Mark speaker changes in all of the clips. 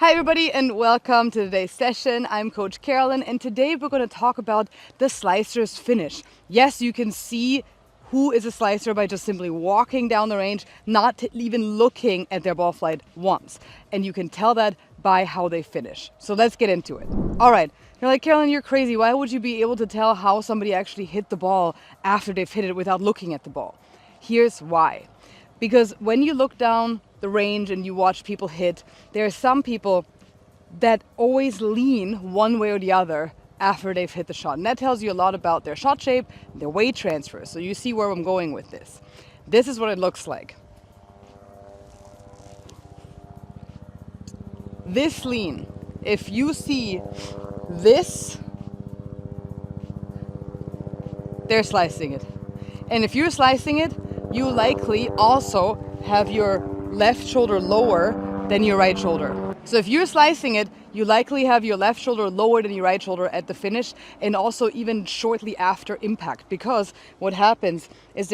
Speaker 1: Hi everybody and welcome to today's session. I'm Coach Carolin and today we're going to talk about the slicer's finish. Yes, you can see who is a slicer by just simply walking down the range, not even looking at their ball flight once. And you can tell that by how they finish. So let's get into it. All right, you're like, Carolyn, you're crazy. Why would you be able to tell how somebody actually hit the ball after they've hit it without looking at the ball? Here's why. Because when you look down the range and you watch people hit, there are some people that always lean one way or the other after they've hit the shot. And that tells you a lot about their shot shape, their weight transfer. So you see where I'm going with this. This is what it looks like. This lean, if you see this, they're slicing it. And if you're slicing it, you likely also have your left shoulder lower than your right shoulder. So if you're slicing it, you likely have your left shoulder lower than your right shoulder at the finish and also even shortly after impact, because what happens is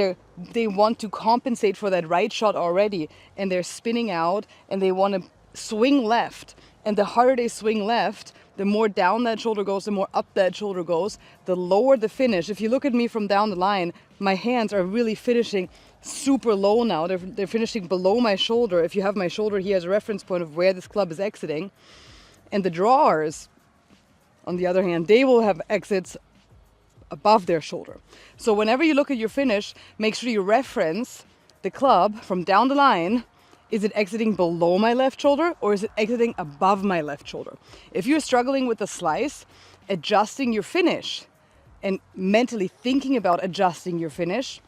Speaker 1: they want to compensate for that right shot already and they're spinning out and they want to swing left. And the harder they swing left, the more down that shoulder goes, the more up that shoulder goes, the lower the finish. If you look at me from down the line, my hands are really finishing super low now. They're finishing below my shoulder. If you have my shoulder here as a reference point of where this club is exiting. And the drawers, on the other hand, they will have exits above their shoulder. So whenever you look at your finish, make sure you reference the club from down the line. Is it exiting below my left shoulder or is it exiting above my left shoulder? If you're struggling with the slice, adjusting your finish and mentally thinking about adjusting your finish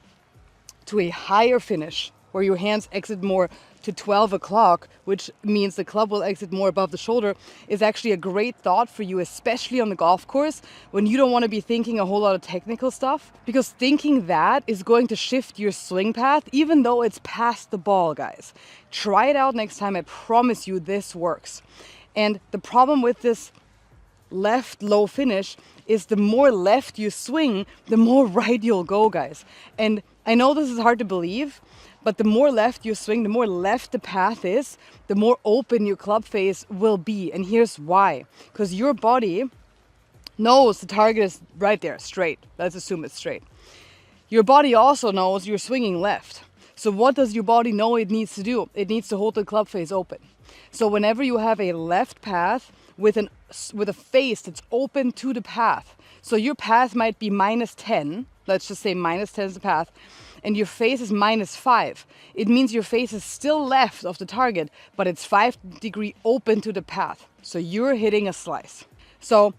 Speaker 1: to a higher finish where your hands exit more to 12 o'clock, which means the club will exit more above the shoulder, is actually a great thought for you, especially on the golf course when you don't want to be thinking a whole lot of technical stuff, because thinking that is going to shift your swing path even though it's past the ball, guys. Try it out next time. I promise you this works. And the problem with this left low finish is the more left you swing, the more right you'll go, guys. And I know this is hard to believe, but the more left you swing, the more left the path is, the more open your club face will be. And here's why. Because your body knows the target is right there, straight. Let's assume it's straight. Your body also knows you're swinging left. So what does your body know it needs to do? It needs to hold the club face open. So whenever you have a left path with a face that's open to the path, so your path might be -10, let's just say -10 is the path, and your face is -5. It means your face is still left of the target, but it's 5-degree open to the path. So you're hitting a slice. So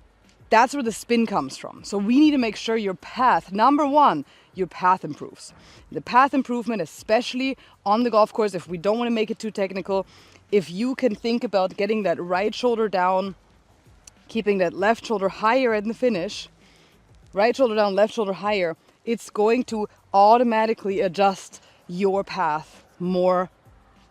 Speaker 1: that's where the spin comes from. So we need to make sure your path, number one, your path improves. The path improvement, especially on the golf course, if we don't want to make it too technical, if you can think about getting that right shoulder down, keeping that left shoulder higher in the finish, right shoulder down, left shoulder higher, it's going to automatically adjust your path more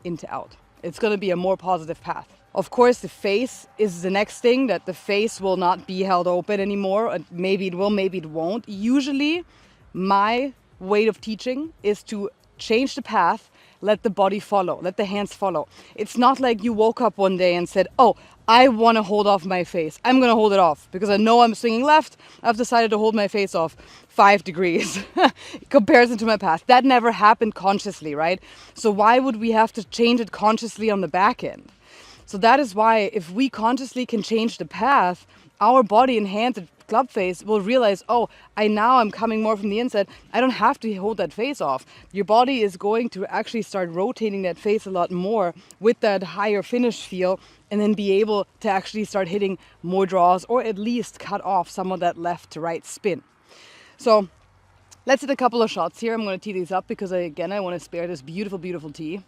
Speaker 1: into out. It's going to be a more positive path. Of course, the face is the next thing, that the face will not be held open anymore. Maybe it will, maybe it won't. Usually, my way of teaching is to change the path, let the body follow, let the hands follow. It's not like you woke up one day and said, oh, I want to hold off my face. I'm going to hold it off because I know I'm swinging left. I've decided to hold my face off 5 degrees in comparison to my path. That never happened consciously, right? So why would we have to change it consciously on the back end? So that is why if we consciously can change the path, our body and hands and club face will realize, oh, I'm coming more from the inside. I don't have to hold that face off. Your body is going to actually start rotating that face a lot more with that higher finish feel, and then be able to actually start hitting more draws or at least cut off some of that left to right spin. So let's hit a couple of shots here. I'm going to tee these up because I want to spare this beautiful, beautiful tee.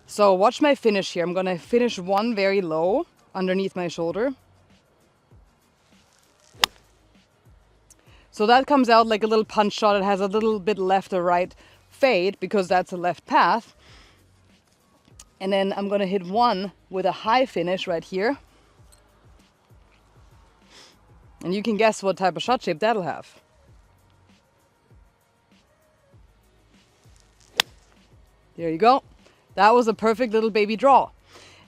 Speaker 1: So watch my finish here. I'm going to finish one very low underneath my shoulder. So that comes out like a little punch shot. It has a little bit left or right fade because that's a left path. And then I'm going to hit one with a high finish right here. And you can guess what type of shot shape that'll have. There you go. That was a perfect little baby draw.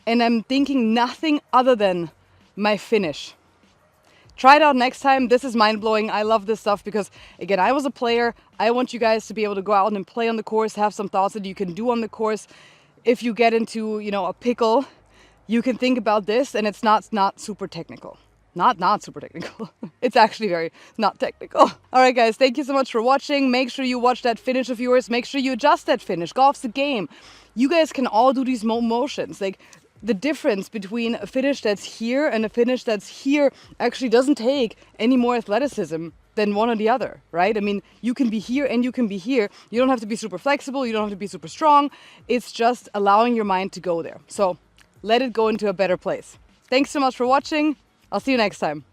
Speaker 1: and I'm thinking nothing other than my finish. Try it out next time. This is mind-blowing. I love this stuff because, again, I was a player. I want you guys to be able to go out and play on the course, have some thoughts that you can do on the course. If you get into, a pickle, you can think about this, and it's not super technical. Not super technical. It's actually very not technical. All right, guys, thank you so much for watching. Make sure you watch that finish of yours. Make sure you adjust that finish. Golf's a game. You guys can all do these motions. Like, the difference between a finish that's here and a finish that's here actually doesn't take any more athleticism than one or the other, right? I mean, you can be here and you can be here. You don't have to be super flexible. You don't have to be super strong. It's just allowing your mind to go there. So let it go into a better place. Thanks so much for watching. I'll see you next time.